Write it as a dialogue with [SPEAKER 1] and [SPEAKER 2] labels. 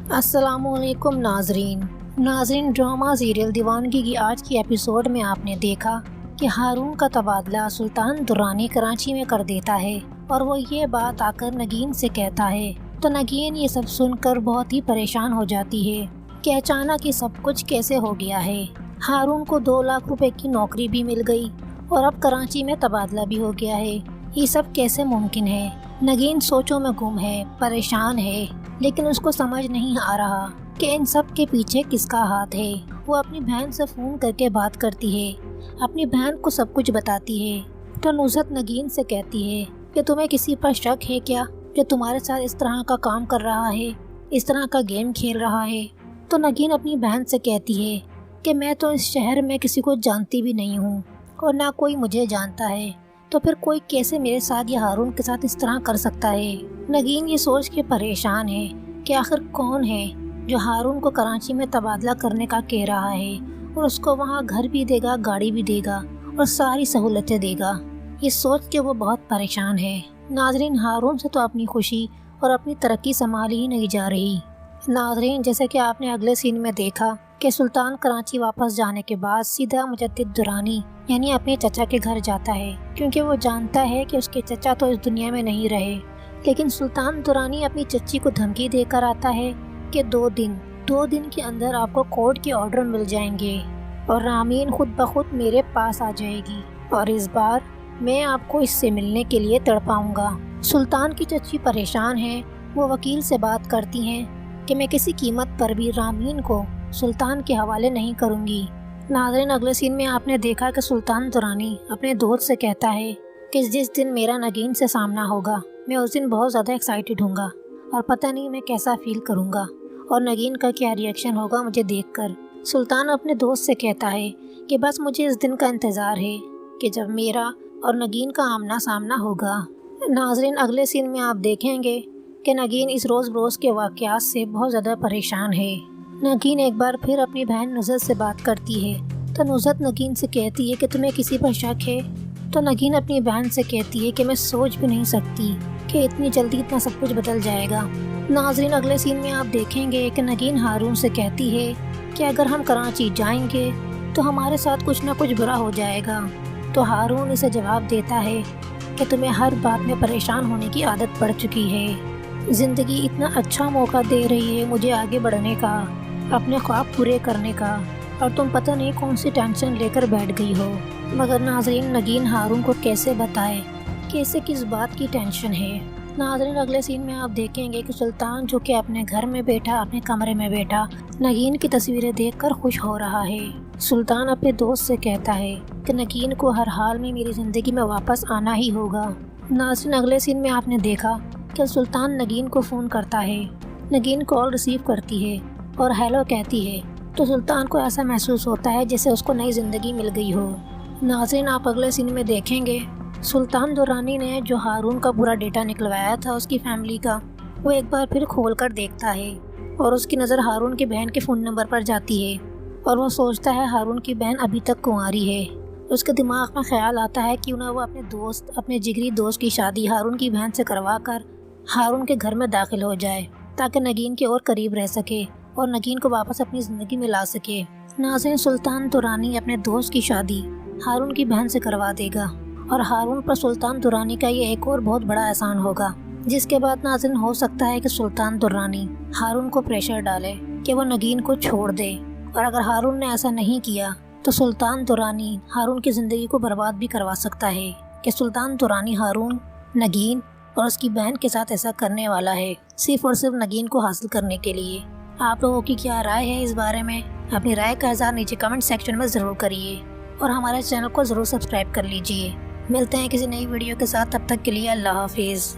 [SPEAKER 1] السلام علیکم ناظرین ڈرامہ سیریل دیوانگی کی آج کی ایپیسوڈ میں آپ نے دیکھا کہ ہارون کا تبادلہ سلطان درانی کراچی میں کر دیتا ہے اور وہ یہ بات آ کر نگین سے کہتا ہے تو نگین یہ سب سن کر بہت ہی پریشان ہو جاتی ہے کہ اچانک یہ سب کچھ کیسے ہو گیا ہے۔ ہارون کو 2 لاکھ روپے کی نوکری بھی مل گئی اور اب کراچی میں تبادلہ بھی ہو گیا ہے، یہ سب کیسے ممکن ہے؟ نگین سوچوں میں گم ہے، پریشان ہے، لیکن اس کو سمجھ نہیں آ رہا کہ ان سب کے پیچھے کس کا ہاتھ ہے۔ وہ اپنی بہن سے فون کر کے بات کرتی ہے، اپنی بہن کو سب کچھ بتاتی ہے تو نصرت نگین سے کہتی ہے کہ تمہیں کسی پر شک ہے کیا جو تمہارے ساتھ اس طرح کا کام کر رہا ہے، اس طرح کا گیم کھیل رہا ہے؟ تو نگین اپنی بہن سے کہتی ہے کہ میں تو اس شہر میں کسی کو جانتی بھی نہیں ہوں اور نہ کوئی مجھے جانتا ہے، تو پھر کوئی کیسے میرے ساتھ یا ہارون کے ساتھ اس طرح کر سکتا ہے؟ نگین یہ سوچ کے پریشان ہے کہ آخر کون ہے جو ہارون کو کراچی میں تبادلہ کرنے کا کہہ رہا ہے اور اس کو وہاں گھر بھی دے گا، گاڑی بھی دے گا اور ساری سہولتیں دے گا۔ یہ سوچ کے وہ بہت پریشان ہے۔ ناظرین، ہارون سے تو اپنی خوشی اور اپنی ترقی سنبھالی ہی نہیں جا رہی۔ ناظرین، جیسے کہ آپ نے اگلے سین میں دیکھا کہ سلطان کراچی واپس جانے کے بعد سیدھا مجدد درانی یعنی اپنے چچا کے گھر جاتا ہے، کیونکہ وہ جانتا ہے کہ اس کے چچا تو اس دنیا میں نہیں رہے۔ لیکن سلطان درانی اپنی چچی کو دھمکی دے کر آتا ہے کہ 2 دن کے اندر آپ کو کورٹ کے آرڈر مل جائیں گے اور رامین خود بخود میرے پاس آ جائے گی اور اس بار میں آپ کو اس سے ملنے کے لیے تڑپاؤں گا۔ سلطان کی چچی پریشان ہے، وہ وکیل سے بات کرتی ہیں کہ میں کسی قیمت پر بھی رامین کو سلطان کے حوالے نہیں کروں گی۔ ناظرین، اگلے سین میں آپ نے دیکھا کہ سلطان درانی اپنے دوست سے کہتا ہے کہ جس دن میرا نگین سے سامنا ہوگا میں اس دن بہت زیادہ ایکسائٹیڈ ہوں گا اور پتہ نہیں میں کیسا فیل کروں گا اور نگین کا کیا ریئیکشن ہوگا مجھے دیکھ کر۔ سلطان اپنے دوست سے کہتا ہے کہ بس مجھے اس دن کا انتظار ہے کہ جب میرا اور نگین کا آمنا سامنا ہوگا۔ ناظرین، اگلے سین میں آپ دیکھیں گے کہ نگین اس روز بروز کے واقعات سے بہت زیادہ پریشان ہے۔ نگین ایک بار پھر اپنی بہن نصرت سے بات کرتی ہے تو نصرت نگین سے کہتی ہے کہ تمہیں کسی پر شک ہے؟ تو نگین اپنی بہن سے کہتی ہے کہ میں سوچ بھی نہیں سکتی کہ اتنی جلدی اتنا سب کچھ بدل جائے گا۔ ناظرین، اگلے سین میں آپ دیکھیں گے کہ نگین ہارون سے کہتی ہے کہ اگر ہم کراچی جائیں گے تو ہمارے ساتھ کچھ نہ کچھ برا ہو جائے گا۔ تو ہارون اسے جواب دیتا ہے کہ تمہیں ہر بات میں پریشان ہونے کی عادت پڑ چکی ہے، زندگی اتنا اچھا موقع دے رہی ہے مجھے آگے بڑھنے کا، اپنے خواب پورے کرنے کا، اور تم پتہ نہیں کون سی ٹینشن لے کر بیٹھ گئی ہو۔ مگر ناظرین، نگین ہارون کو کیسے بتائے کہ اسے کس بات کی ٹینشن ہے؟ ناظرین، اگلے سین میں آپ دیکھیں گے کہ سلطان جو کہ اپنے گھر میں بیٹھا، اپنے کمرے میں بیٹھا نگین کی تصویریں دیکھ کر خوش ہو رہا ہے۔ سلطان اپنے دوست سے کہتا ہے کہ نگین کو ہر حال میں میری زندگی میں واپس آنا ہی ہوگا۔ ناظرین، اگلے سین میں آپ نے دیکھا کہ سلطان نگین کو فون کرتا ہے، نگین کال ریسیو کرتی ہے اور ہیلو کہتی ہے تو سلطان کو ایسا محسوس ہوتا ہے جیسے اس کو نئی زندگی مل گئی ہو۔ ناظرین، آپ اگلے سین میں دیکھیں گے سلطان درانی نے جو ہارون کا پورا ڈیٹا نکلوایا تھا اس کی فیملی کا، وہ ایک بار پھر کھول کر دیکھتا ہے اور اس کی نظر ہارون کی بہن کے فون نمبر پر جاتی ہے اور وہ سوچتا ہے ہارون کی بہن ابھی تک کنواری ہے۔ اس کے دماغ میں خیال آتا ہے کہ انہیں وہ اپنے جگری دوست کی شادی ہارون کی بہن سے کروا کر ہارون کے گھر میں داخل ہو جائے تاکہ نگین کے اور قریب رہ سکے اور نگین کو واپس اپنی زندگی میں لا سکے۔ ناظرین، سلطان درانی اپنے دوست کی شادی ہارون کی بہن سے کروا دے گا اور ہارون پر سلطان درانی کا یہ ایک اور بہت بڑا احسان ہوگا، جس کے بعد ناظرین ہو سکتا ہے کہ سلطان درانی ہارون کو پریشر ڈالے کہ وہ نگین کو چھوڑ دے، اور اگر ہارون نے ایسا نہیں کیا تو سلطان درانی ہارون کی زندگی کو برباد بھی کروا سکتا ہے کہ سلطان درانی ہارون، نگین اور اس کی بہن کے ساتھ ایسا کرنے والا ہے صرف اور صرف نگین کو حاصل کرنے کے لیے۔ آپ لوگوں کی کیا رائے ہے اس بارے میں؟ اپنی رائے کا اظہار نیچے کمنٹ سیکشن میں ضرور کریے اور ہمارے چینل کو ضرور سبسکرائب کر لیجئے۔ ملتے ہیں کسی نئی ویڈیو کے ساتھ، تب تک کے لیے اللہ حافظ۔